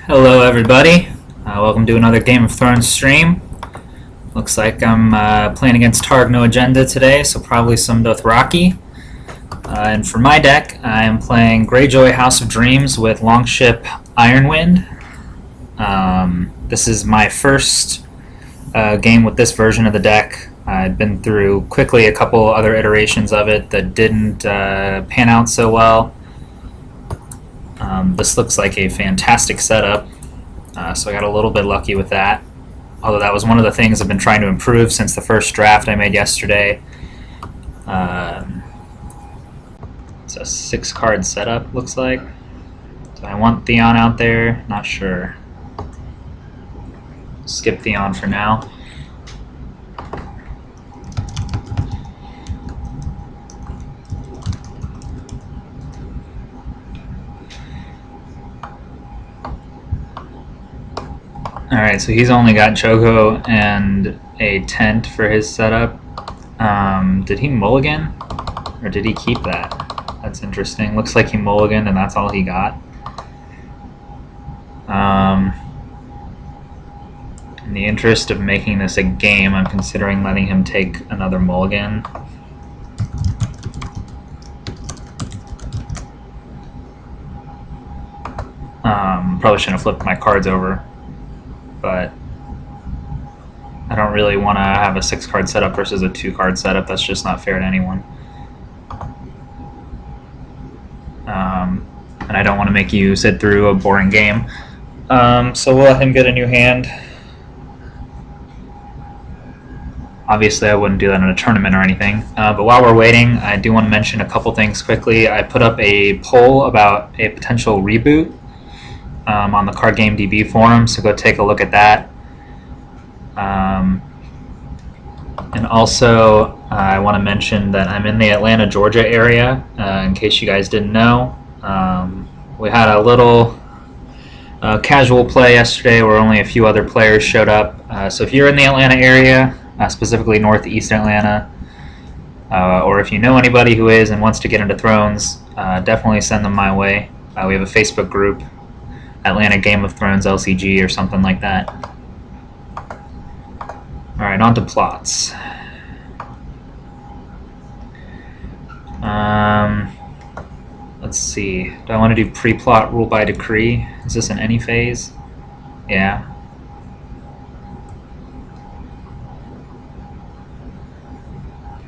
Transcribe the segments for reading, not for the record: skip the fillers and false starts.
Hello everybody, welcome to another Game of Thrones stream. Looks like I'm playing against Targ no agenda today, so probably some Dothraki. And for my deck, I am playing Greyjoy House of Dreams with Longship Ironwind. This is my first game with this version of the deck. I've been through quickly a couple other iterations of it that didn't pan out so well. This looks like a fantastic setup, so I got a little bit lucky with that. Although that was one of the things I've been trying to improve since the first draft I made yesterday. It's a 6-card setup, looks like. Do I want Theon out there? Not sure. Skip Theon for now. Alright, so he's only got Choco and a tent for his setup. Did he mulligan? Or did he keep that? That's interesting. Looks like he mulliganed and that's all he got. In the interest of making this a game, I'm considering letting him take another mulligan. Probably shouldn't have flipped my cards over, but I don't really want to have a 6-card setup versus a 2-card setup. That's just not fair to anyone. And I don't want to make you sit through a boring game. So we'll let him get a new hand. Obviously, I wouldn't do that in a tournament or anything. But while we're waiting, I do want to mention a couple things quickly. I put up a poll about a potential reboot on the Card Game DB forum, so go take a look at that. And also, I want to mention that I'm in the Atlanta, Georgia area, in case you guys didn't know. We had a little casual play yesterday where only a few other players showed up. So if you're in the Atlanta area, specifically northeast Atlanta, or if you know anybody who is and wants to get into Thrones, definitely send them my way. We have a Facebook group, Atlanta Game of Thrones LCG or something like that. Alright, on to plots. Let's see. Do I want to do pre-plot rule by decree? Is this in any phase? Yeah.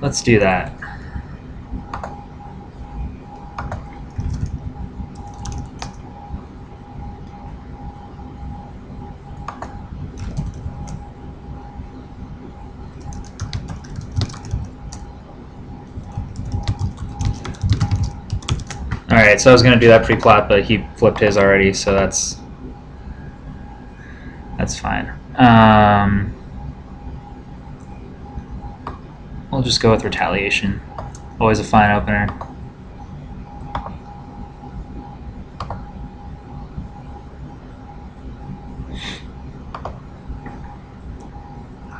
Let's do that. Alright, so I was going to do that pre-plot, but he flipped his already, so that's fine. We'll just go with retaliation. Always a fine opener.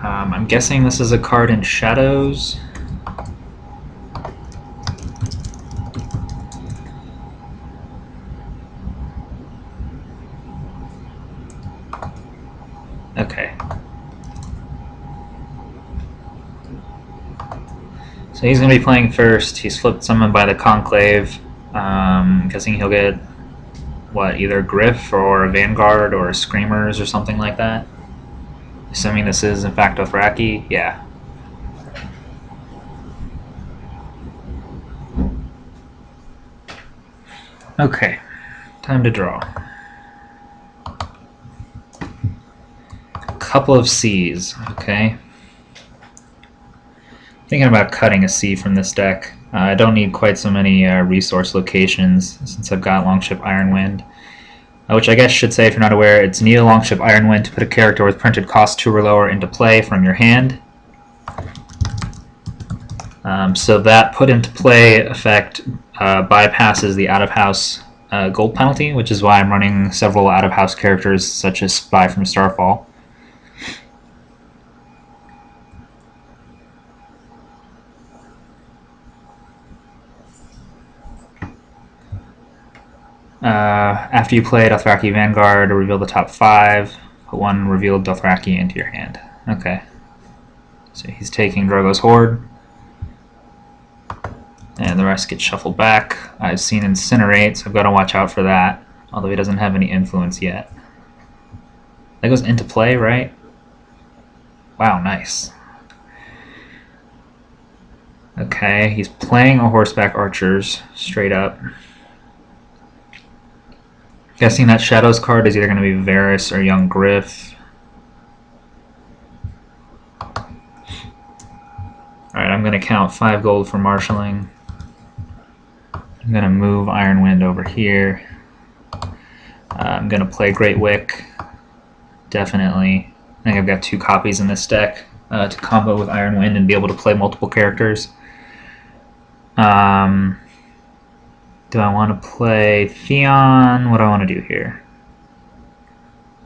I'm guessing this is a card in Shadows. Okay. So he's going to be playing first. He's flipped someone by the Conclave. I'm guessing he'll get, what, either Griff or a Vanguard or Screamers or something like that. Assuming this is, in fact, Dothraki. Yeah. Okay. Time to draw. Couple of C's, okay. Thinking about cutting a C from this deck. I don't need quite so many resource locations since I've got Longship Ironwind. Which I guess should say, if you're not aware, it's need a Longship Ironwind to put a character with printed cost 2 or lower into play from your hand. So that put into play effect bypasses the out-of-house gold penalty, which is why I'm running several out-of-house characters such as Spy from Starfall. after you play Dothraki Vanguard, reveal the top 5. Put 1 revealed Dothraki into your hand. Okay. So he's taking Drogo's HoD. And the rest get shuffled back. I've seen Incinerate, so I've got to watch out for that. Although he doesn't have any influence yet. That goes into play, right? Wow, nice. Okay, he's playing a horseback archers, straight up. Guessing that Shadows card is either going to be Varys or Young Griff. Alright, I'm going to count 5 gold for marshalling. I'm going to move Iron Wind over here. I'm going to play Great Wick. Definitely. I think I've got 2 copies in this deck to combo with Iron Wind and be able to play multiple characters. Do I want to play Theon? What do I want to do here?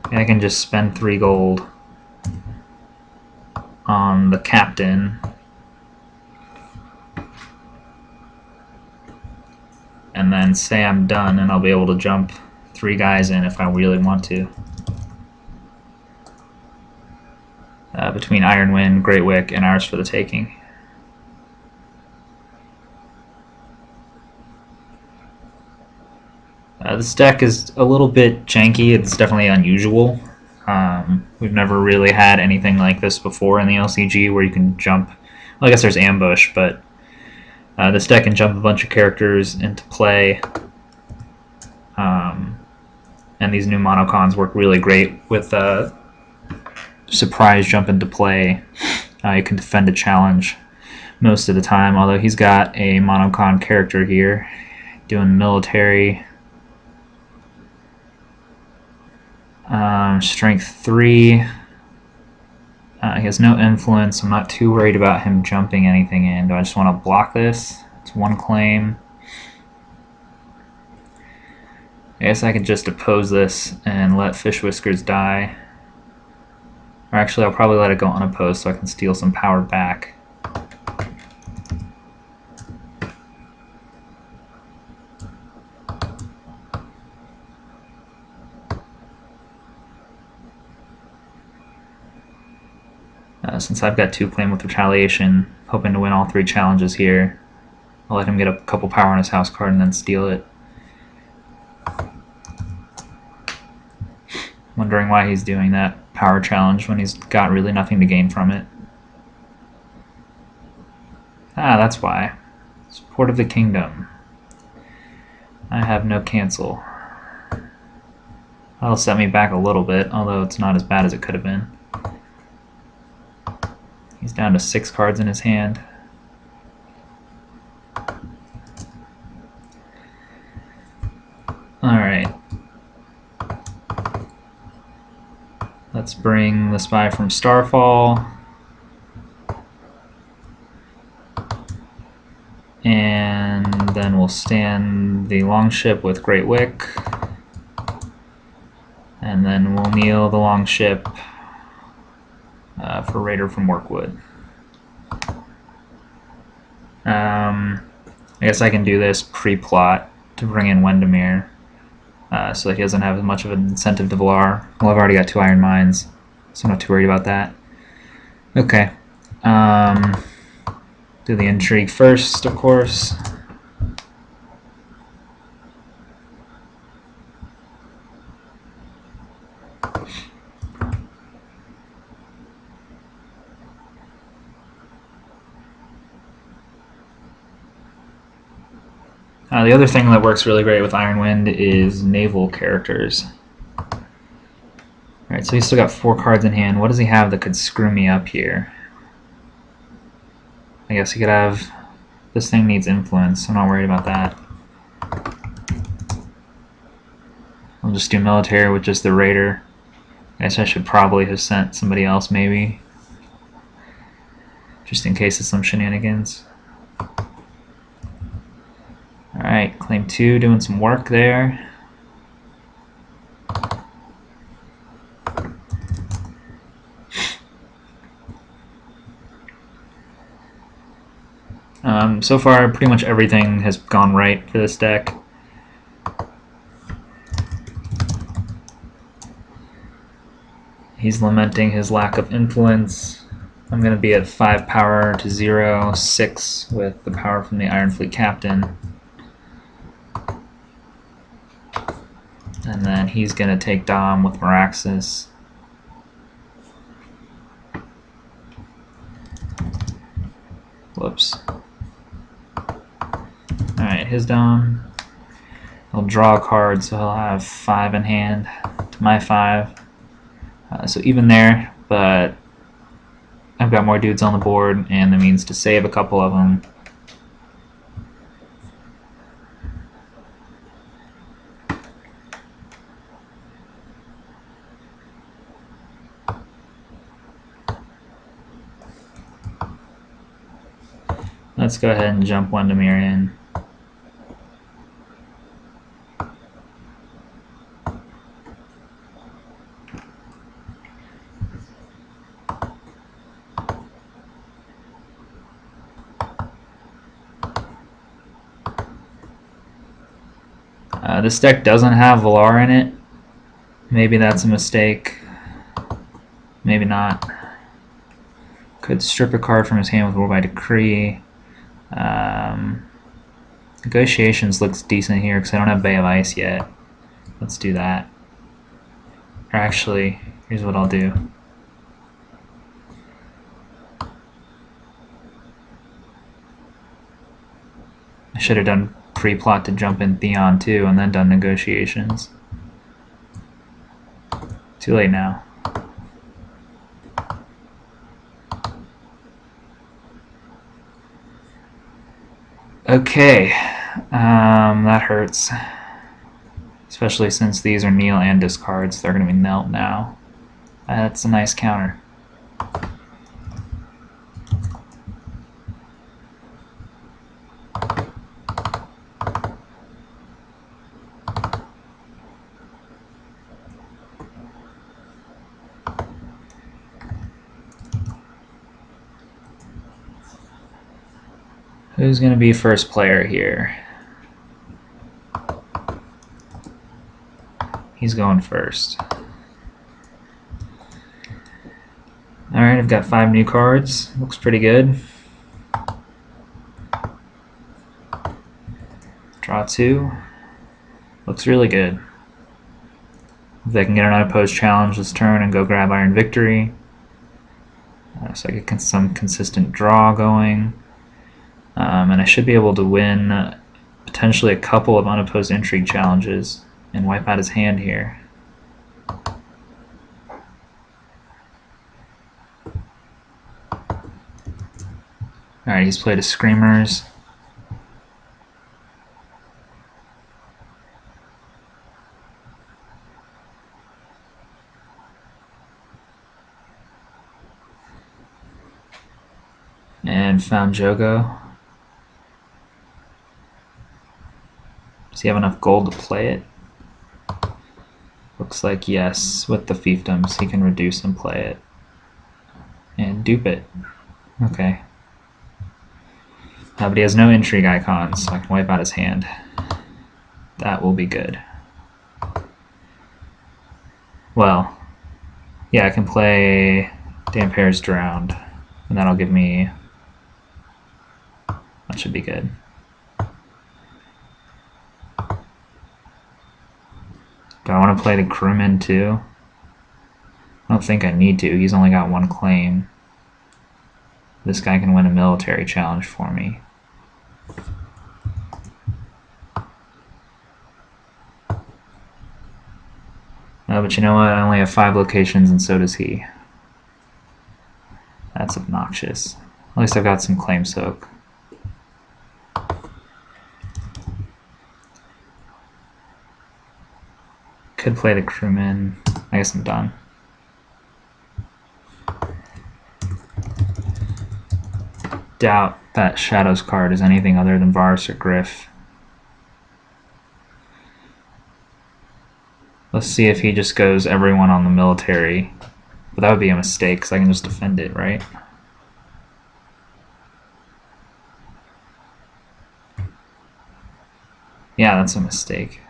I can just spend 3 gold on the captain. And then say I'm done and I'll be able to jump 3 guys in if I really want to. Between Iron Wind, Great Wick, and Ours for the Taking. This deck is a little bit janky. It's definitely unusual. We've never really had anything like this before in the LCG where you can jump. Well, I guess there's Ambush, but this deck can jump a bunch of characters into play. And these new monocons work really great with surprise jump into play. You can defend a challenge most of the time, although he's got a monocon character here doing military. Strength 3. He has no influence. I'm not too worried about him jumping anything in. Do I just want to block this? It's 1 claim. I guess I could just oppose this and let Fish Whiskers die. Or actually, I'll probably let it go unopposed so I can steal some power back. Since I've got 2 claim with Retaliation, hoping to win all 3 challenges here, I'll let him get a couple power on his house card and then steal it. Wondering why he's doing that power challenge when he's got really nothing to gain from it. Ah, that's why. Support of the Kingdom. I have no cancel. That'll set me back a little bit, although it's not as bad as it could have been. He's down to 6 cards in his hand. Alright. Let's bring the Spy from Starfall. And then we'll stand the Longship with Great Wick. And then we'll kneel the Longship for Raider from Workwood. I guess I can do this pre-plot to bring in Wendemere so that he doesn't have as much of an incentive to Valar. Well, I've already got 2 Iron Mines, so I'm not too worried about that. Okay. Do the intrigue first, of course. The other thing that works really great with Iron Wind is naval characters. Alright, so he's still got 4 cards in hand. What does he have that could screw me up here? I guess he could have... This thing needs influence, so I'm not worried about that. I'll just do military with just the Raider. I guess I should probably have sent somebody else, maybe. Just in case of some shenanigans. Alright, claim 2, doing some work there. So far, pretty much everything has gone right for this deck. He's lamenting his lack of influence. I'm going to be at 5 power to 0, 6 with the power from the Iron Fleet Captain. And then he's going to take Dom with Meraxes. Whoops. Alright, his Dom. He'll draw a card, so he'll have 5 in hand to my 5. So even there, but I've got more dudes on the board and the means to save a couple of them. Let's go ahead and jump Wendemir in. This deck doesn't have Valar in it. Maybe that's a mistake. Maybe not. Could strip a card from his hand with War by Decree. Negotiations looks decent here because I don't have Bay of Ice yet. Let's do that. Or actually, here's what I'll do. I should have done pre-plot to jump in Theon too and then done negotiations. Too late now. Okay, that hurts. Especially since these are kneel and discards, they're going to be knelt now. That's a nice counter. Who's going to be first player here? He's going first. Alright, I've got 5 new cards. Looks pretty good. Draw 2. Looks really good. If they can get an unopposed challenge this turn and go grab Iron Victory. So I get some consistent draw going. And I should be able to win potentially a couple of unopposed intrigue challenges and wipe out his hand here. Alright, he's played a Screamers. And found Jogo. Does he have enough gold to play it? Looks like yes. With the fiefdoms, he can reduce and play it. And dupe it. Okay. But he has no intrigue icons, so I can wipe out his hand. That will be good. Well, yeah, I can play Damper's Drowned, and that'll give me... That should be good. Do I want to play the crewman too? I don't think I need to. He's only got 1 claim. This guy can win a military challenge for me. But you know what? I only have 5 locations and so does he. That's obnoxious. At least I've got some claim soak. Could play the crewman. I guess I'm done. Doubt that Shadows card is anything other than Varus or Griff. Let's see if he just goes everyone on the military. But that would be a mistake because I can just defend it, right? Yeah, that's a mistake.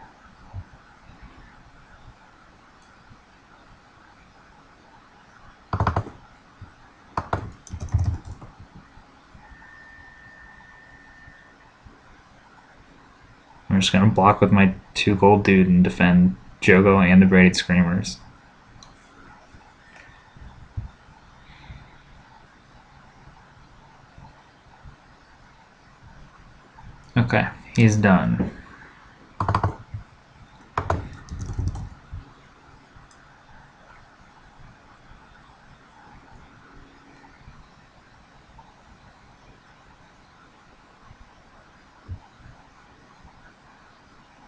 I'm just going to block with my 2 gold dude and defend Jogo and the Braided Screamers. Okay, he's done.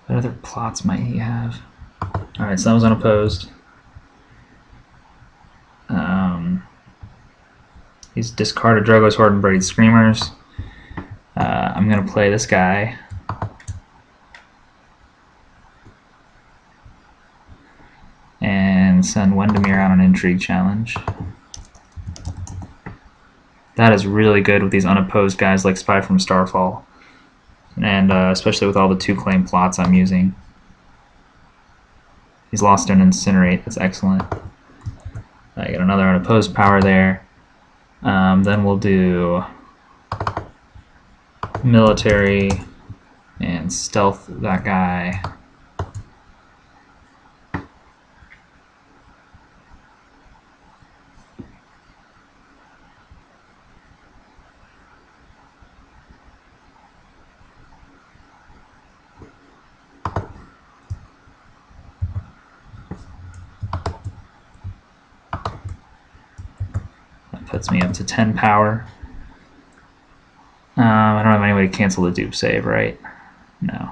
What other plots might he have? Alright, so that was unopposed. He's discarded Drogo's Horde and Braided Screamers. I'm going to play this guy. And send Wendemir out on an Intrigue challenge. That is really good with these unopposed guys like Spy from Starfall. And especially with all the 2-claim plots I'm using. He's lost an Incinerate. That's excellent. I get another unopposed power there. Then we'll do military and stealth that guy. That puts me up to 10 power. I don't have any way to cancel the dupe save, right? No.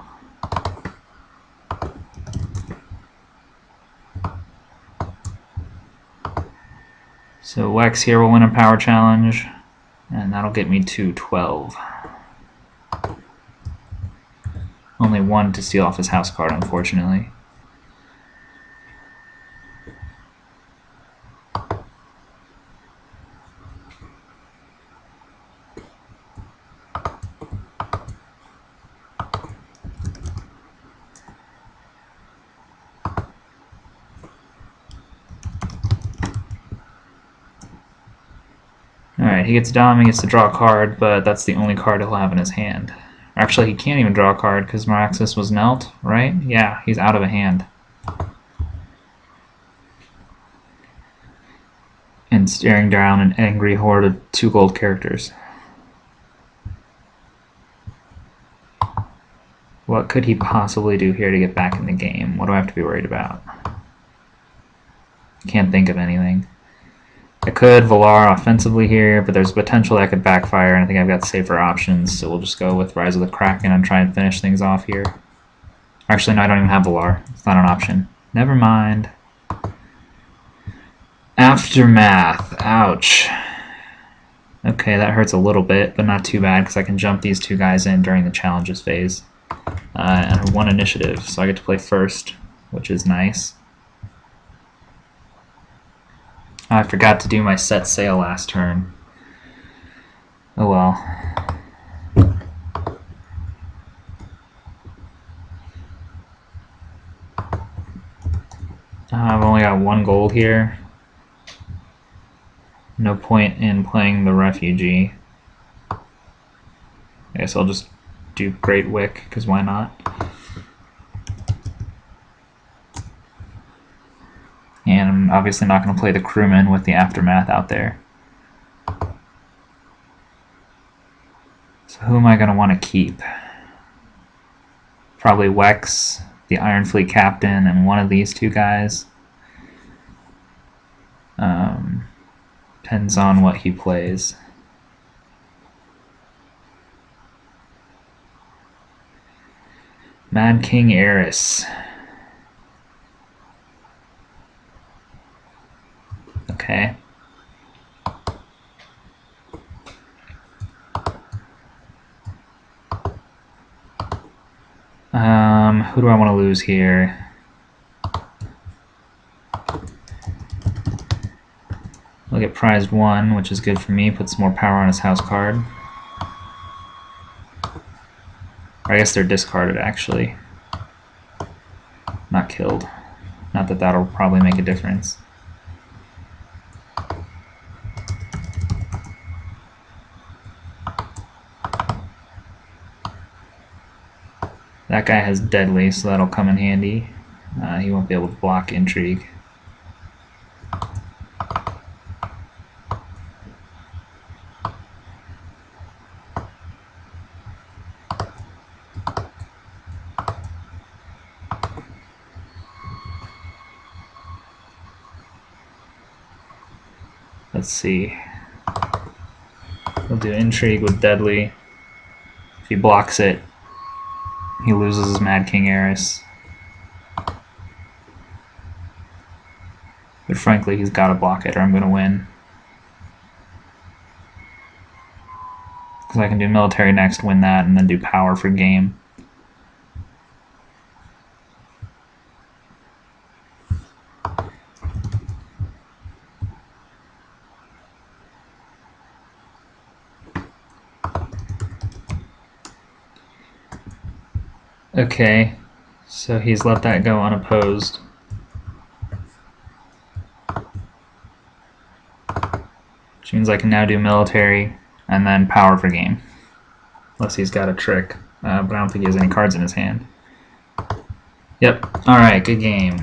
So Wex here will win a power challenge, and that'll get me to 12. Only 1 to steal off his house card, unfortunately. Alright, he gets Dom, he gets to draw a card, but that's the only card he'll have in his hand. Actually, he can't even draw a card because Meraxes was knelt, right? Yeah, he's out of a hand. And staring down an angry horde of 2 gold characters. What could he possibly do here to get back in the game? What do I have to be worried about? Can't think of anything. I could Valar offensively here, but there's potential that could backfire, and I think I've got safer options, so we'll just go with Rise of the Kraken and try and finish things off here. Actually, no, I don't even have Valar. It's not an option. Never mind. Aftermath. Ouch. Okay, that hurts a little bit, but not too bad, because I can jump these 2 guys in during the challenges phase. And I won initiative, so I get to play first, which is nice. I forgot to do my set sail last turn. Oh well. I've only got 1 gold here. No point in playing the refugee. I guess I'll just do Great Wick, because why not? And I'm obviously not going to play the crewman with the Aftermath out there. So who am I going to want to keep? Probably Wex, the Iron Fleet captain, and one of these 2 guys. Depends on what he plays. Mad King Eris. Okay. Who do I want to lose here? I'll get prized 1, which is good for me. Put some more power on his house card. Or I guess they're discarded, actually. Not killed. Not that that'll probably make a difference. That guy has deadly, so that'll come in handy. He won't be able to block intrigue. Let's see. We'll do intrigue with deadly. If he blocks it, he loses his Mad King Eris. But frankly, he's got to block it or I'm going to win. Because I can do military next, win that, and then do power for game. Okay, so he's let that go unopposed. Which means I can now do military and then power for game. Unless he's got a trick, but I don't think he has any cards in his hand. Yep, alright, good game.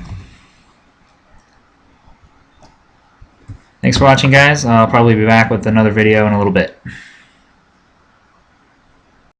Thanks for watching, guys. I'll probably be back with another video in a little bit.